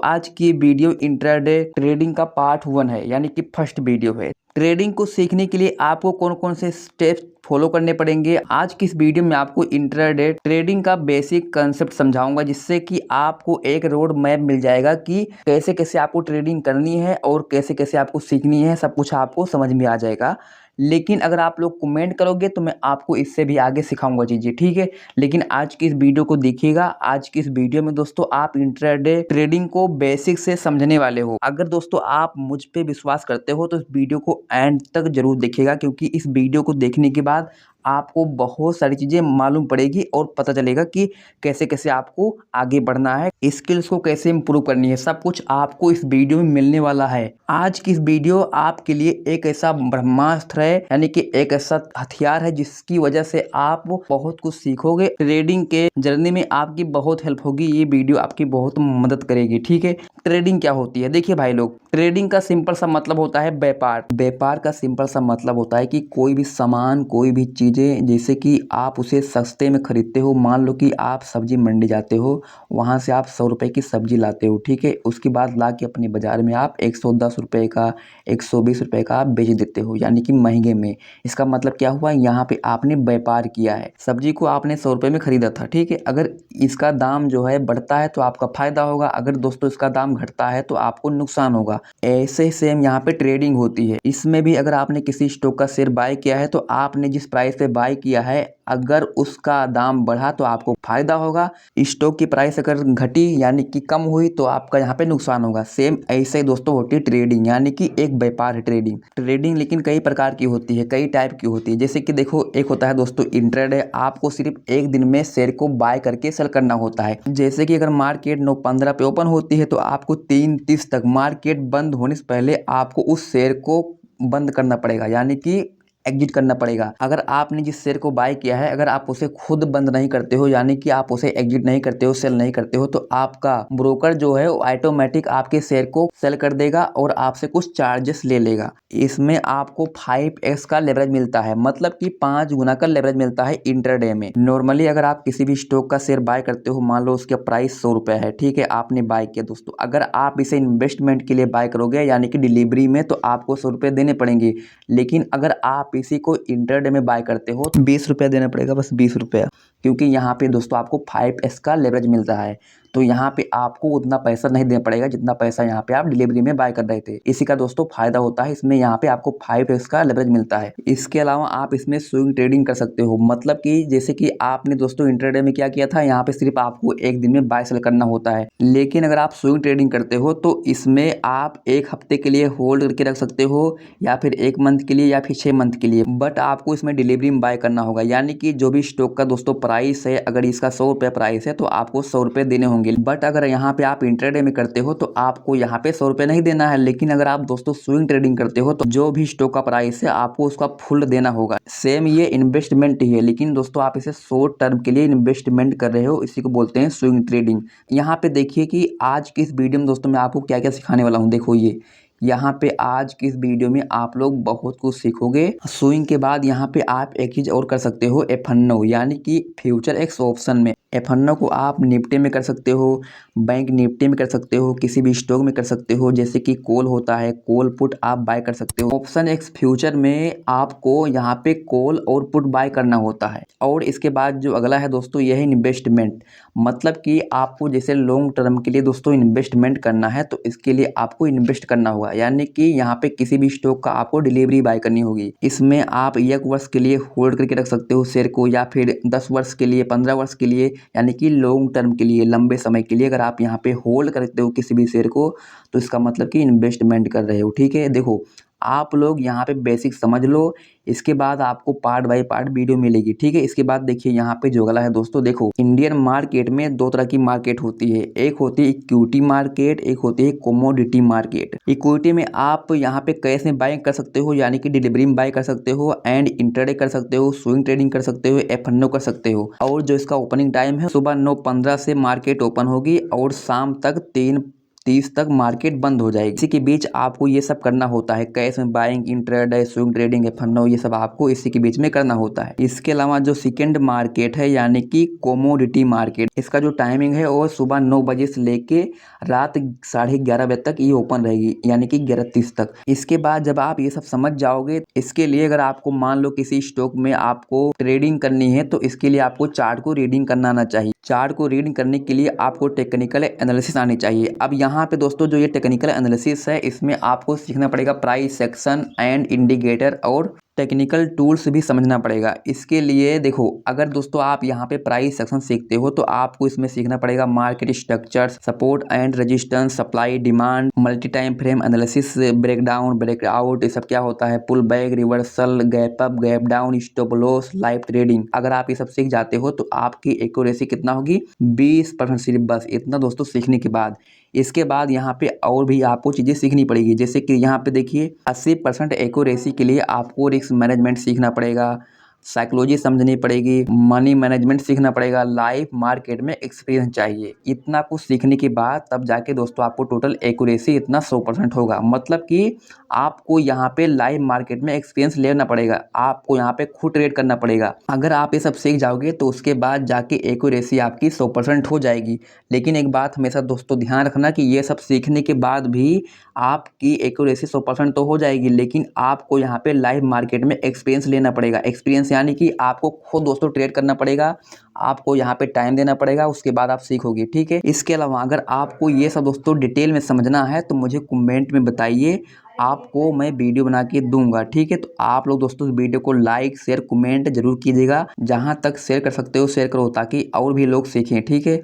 आज की video intraday trading का पार्ट 1 है, यानी कि फर्स्ट वीडियो है। ट्रेडिंग को सीखने के लिए आपको कौन कौन से स्टेप्स फॉलो करने पड़ेंगे, आज की इस वीडियो में आपको इंट्राडे ट्रेडिंग का बेसिक कंसेप्ट समझाऊंगा, जिससे कि आपको एक रोड मैप मिल जाएगा कि कैसे कैसे आपको ट्रेडिंग करनी है और कैसे कैसे आपको सीखनी है। सब कुछ आपको समझ में आ जाएगा। लेकिन अगर आप लोग कमेंट करोगे तो मैं आपको इससे भी आगे सिखाऊंगा चीज़ें, ठीक है। लेकिन आज की इस वीडियो को देखिएगा। आज की इस वीडियो में दोस्तों आप इंट्राडे ट्रेडिंग को बेसिक से समझने वाले हो। अगर दोस्तों आप मुझ पे विश्वास करते हो तो इस वीडियो को एंड तक जरूर देखिएगा, क्योंकि इस वीडियो को देखने के बाद आपको बहुत सारी चीज़ें मालूम पड़ेगी और पता चलेगा कि कैसे कैसे आपको आगे बढ़ना है, स्किल्स को कैसे इम्प्रूव करनी है। सब कुछ आपको इस वीडियो में मिलने वाला है। आज की इस वीडियो आपके लिए एक ऐसा ब्रह्मास्त्र है, यानी कि एक ऐसा हथियार है जिसकी वजह से आप बहुत कुछ सीखोगे। ट्रेडिंग के जर्नी में आपकी बहुत हेल्प होगी। ये वीडियो आपकी बहुत मदद करेगी, ठीक है। ट्रेडिंग क्या होती है, देखिए भाई लोग, ट्रेडिंग का सिंपल सा मतलब होता है व्यापार। व्यापार का सिंपल सा मतलब होता है कि कोई भी सामान, कोई भी चीज़ें, जैसे कि आप उसे सस्ते में खरीदते हो। मान लो कि आप सब्जी मंडी जाते हो, वहाँ से आप 100 रुपये की सब्जी लाते हो, ठीक है। उसके बाद ला के अपने बाज़ार में आप 110 रुपये का, 120 रुपये का आप बेच देते हो, यानी कि महंगे में। इसका मतलब क्या हुआ, यहाँ पे आपने व्यापार किया है। सब्जी को आपने 100 रुपये में खरीदा था, ठीक है। अगर इसका दाम जो है बढ़ता है तो आपका फायदा होगा, अगर दोस्तों इसका दाम घटता है तो आपको नुकसान होगा। ऐसे सेम यहाँ पे ट्रेडिंग होती है। इसमें भी अगर आपने किसी स्टॉक का शेयर बाय किया है तो आपने जिस प्राइस पे बाय किया है, अगर उसका दाम बढ़ा तो आपको फायदा होगा। स्टॉक की प्राइस अगर घटी यानी कि कम हुई तो आपका यहाँ पे नुकसान होगा। सेम ऐसे ही दोस्तों होती है ट्रेडिंग, यानी कि एक व्यापार है ट्रेडिंग। ट्रेडिंग लेकिन कई प्रकार की होती है, कई टाइप की होती है। जैसे कि देखो, एक होता है दोस्तों इंट्राडे। आपको सिर्फ एक दिन में शेयर को बाय करके सेल करना होता है। जैसे कि अगर मार्केट 9:15 पे ओपन होती है तो आपको 3:30 तक, मार्केट बंद होने से पहले, आपको उस शेयर को बंद करना पड़ेगा, यानी कि एग्जिट करना पड़ेगा। अगर आपने जिस शेयर को बाय किया है, अगर आप उसे खुद बंद नहीं करते हो, यानी कि आप उसे एग्जिट नहीं करते हो, सेल नहीं करते हो, तो आपका ब्रोकर जो है वो ऑटोमेटिक आपके शेयर को सेल कर देगा और आपसे कुछ चार्जेस ले लेगा। इसमें आपको 5x का लेवरेज मिलता है, मतलब कि 5 गुना का लेवरेज मिलता है इंट्राडे में। नॉर्मली अगर आप किसी भी स्टॉक का शेयर बाय करते हो, मान लो उसका प्राइस 100 रुपये है, ठीक है, आपने बाय किया दोस्तों। अगर आप इसे इन्वेस्टमेंट के लिए बाय करोगे, यानी कि डिलीवरी में, तो आपको 100 रुपये देने पड़ेंगे। लेकिन अगर आप इसी को इंट्राडे में बाय करते हो, 20 रुपया देना पड़ेगा, बस 20 रुपया, क्योंकि यहाँ पे दोस्तों आपको 5x का लेवरेज मिलता है। तो यहाँ पे आपको उतना पैसा नहीं देना पड़ेगा जितना पैसा यहाँ पे आप डिलीवरी में बाय कर रहे थे। इसी का दोस्तों फायदा होता है, इसमें यहाँ पे आपको 5x का लेवरेज मिलता है। इसके अलावा आप इसमें स्विंग ट्रेडिंग कर सकते हो, मतलब कि जैसे कि आपने दोस्तों इंट्राडे में क्या किया था, यहाँ पे सिर्फ आपको एक दिन में बाय सेल करना होता है। लेकिन अगर आप स्विंग ट्रेडिंग करते हो तो इसमें आप एक हफ्ते के लिए होल्ड करके रख सकते हो, या फिर 1 मंथ के लिए, या फिर 6 मंथ के लिए। बट आपको इसमें डिलीवरी में बाय करना होगा, यानी कि जो भी स्टॉक का दोस्तों प्राइस है, अगर इसका 100 रुपये प्राइस है तो आपको 100 रुपये देने होंगे। बट अगर यहाँ पे आप इंट्राडे में करते हो तो आपको यहाँ पे 100 रुपये नहीं देना है। लेकिन अगर आप दोस्तों स्विंग ट्रेडिंग करते हो तो जो भी स्टॉक का प्राइस है आपको उसका फुल देना होगा। सेम ये इन्वेस्टमेंट ही है, लेकिन दोस्तों आप इसे शॉर्ट टर्म के लिए इन्वेस्टमेंट कर रहे हो, इसी को बोलते हैं स्विंग ट्रेडिंग। यहाँ पे देखिए कि आज की इस वीडियो में दोस्तों मैं आपको क्या क्या सिखाने वाला हूँ। देखो, ये यहाँ पे आज की इस वीडियो में आप लोग बहुत कुछ सीखोगे। स्विंग के बाद यहाँ पे आप एक चीज़ और कर सकते हो, F&O, यानी कि फ्यूचर एक्स ऑप्शन में। F&O को आप निफ्टी में कर सकते हो, बैंक निफ्टी में कर सकते हो, किसी भी स्टॉक में कर सकते हो। जैसे कि कॉल होता है, कॉल पुट आप बाय कर सकते हो। ऑप्शन एक्स फ्यूचर में आपको यहाँ पे कॉल और पुट बाय करना होता है। और इसके बाद जो अगला है दोस्तों, यह है इन्वेस्टमेंट, मतलब कि आपको जैसे लॉन्ग टर्म के लिए दोस्तों इन्वेस्टमेंट करना है तो इसके लिए आपको इन्वेस्ट करना होगा, यानी कि यहाँ पे किसी भी स्टॉक का आपको डिलीवरी बाय करनी होगी। इसमें आप 1 वर्ष के लिए होल्ड करके रख सकते हो शेयर को, या फिर 10 वर्ष के लिए, 15 वर्ष के लिए, यानी कि लॉन्ग टर्म के लिए, लंबे समय के लिए अगर आप यहाँ पे होल्ड करते हो किसी भी शेयर को, तो इसका मतलब कि इन्वेस्टमेंट कर रहे हो, ठीक है। देखो, आप लोग यहाँ पे बेसिक समझ लो, इसके बाद आपको पार्ट बाय पार्ट वीडियो मिलेगी, ठीक है। इसके बाद देखिए यहाँ पे जो अगला है दोस्तों, देखो, इंडियन मार्केट में 2 तरह की मार्केट होती है। एक होती है इक्विटी मार्केट, एक होती है कमोडिटी मार्केट। इक्विटी में आप यहाँ पे कैश में बाय कर सकते हो, यानी कि डिलीवरी में बाय कर सकते हो, एंड इंट्राडे कर सकते हो, स्विंग ट्रेडिंग कर सकते हो, F&O कर सकते हो। और जो इसका ओपनिंग टाइम है, सुबह 9:15 से मार्केट ओपन होगी और शाम तक 3 30 तक मार्केट बंद हो जाएगी। इसी के बीच आपको ये सब करना होता है, कैश में buying, intraday, swing trading, F&O, ये सब आपको इसी के बीच में करना होता है। इसके अलावा जो सेकंड मार्केट है यानी कि कमोडिटी मार्केट, इसका जो टाइमिंग है वो सुबह 9 बजे से लेके रात 11:30 बजे तक ये ओपन रहेगी, यानी कि 11:30 तक। इसके बाद जब आप ये सब समझ जाओगे, इसके लिए अगर आपको मान लो किसी स्टॉक में आपको ट्रेडिंग करनी है तो इसके लिए आपको चार्ट को रीडिंग करना आना चाहिए। चार्ट को रीडिंग करने के लिए आपको टेक्निकल एनालिसिस आनी चाहिए। अब यहाँ पे दोस्तों जो ये टेक्निकल एनालिसिस है, इसमें आपको सीखना पड़ेगा प्राइस एक्शन एंड इंडिकेटर और टेक्निकल टूल्स भी समझना पड़ेगा। इसके लिए देखो, अगर दोस्तों आप यहाँ पे प्राइस सेक्शन सीखते हो तो आपको इसमें सीखना पड़ेगा market structure, support and resistance, supply demand, multi time frame analysis, breakdown breakout, ये सब क्या होता है, pull back, reversal, gap up, gap down, stop loss, live trading. अगर आप ये सब सीख जाते हो तो आपकी एक्यूरेसी कितना होगी, 20% सिर्फ, बस इतना दोस्तों सीखने के बाद। इसके बाद यहाँ पे और भी आपको चीज़ें सीखनी पड़ेगी, जैसे कि यहाँ पे देखिए 80% एक्यूरेसी के लिए आपको रिस्क मैनेजमेंट सीखना पड़ेगा, साइकोलॉजी समझनी पड़ेगी, मनी मैनेजमेंट सीखना पड़ेगा, लाइव मार्केट में एक्सपीरियंस चाहिए। इतना कुछ सीखने के बाद तब जाके दोस्तों आपको टोटल एक्यूरेसी इतना 100% होगा। मतलब कि आपको यहाँ पे लाइव मार्केट में एक्सपीरियंस लेना पड़ेगा, आपको यहाँ पे खुद ट्रेड करना पड़ेगा। अगर आप ये सब सीख जाओगे तो उसके बाद जाके एक्यूरेसी आपकी 100% हो जाएगी। लेकिन एक बात हमेशा दोस्तों ध्यान रखना कि ये सब सीखने के बाद भी आपकी एक्यूरेसी 100% तो हो जाएगी, लेकिन आपको यहाँ पे लाइव मार्केट में एक्सपीरियंस लेना पड़ेगा। एक्सपीरियंस यानी कि आपको खुद दोस्तों ट्रेड करना पड़ेगा, आपको यहाँ पे टाइम देना पड़ेगा, उसके बाद आप सीखोगे, ठीक है। इसके अलावा अगर आपको ये सब दोस्तों डिटेल में समझना है तो मुझे कमेंट में बताइए, आपको मैं वीडियो बना के दूंगा, ठीक है। तो आप लोग दोस्तों इस वीडियो को लाइक शेयर कमेंट जरूर कीजिएगा, जहाँ तक शेयर कर सकते हो शेयर करो ताकि और भी लोग सीखें, ठीक है।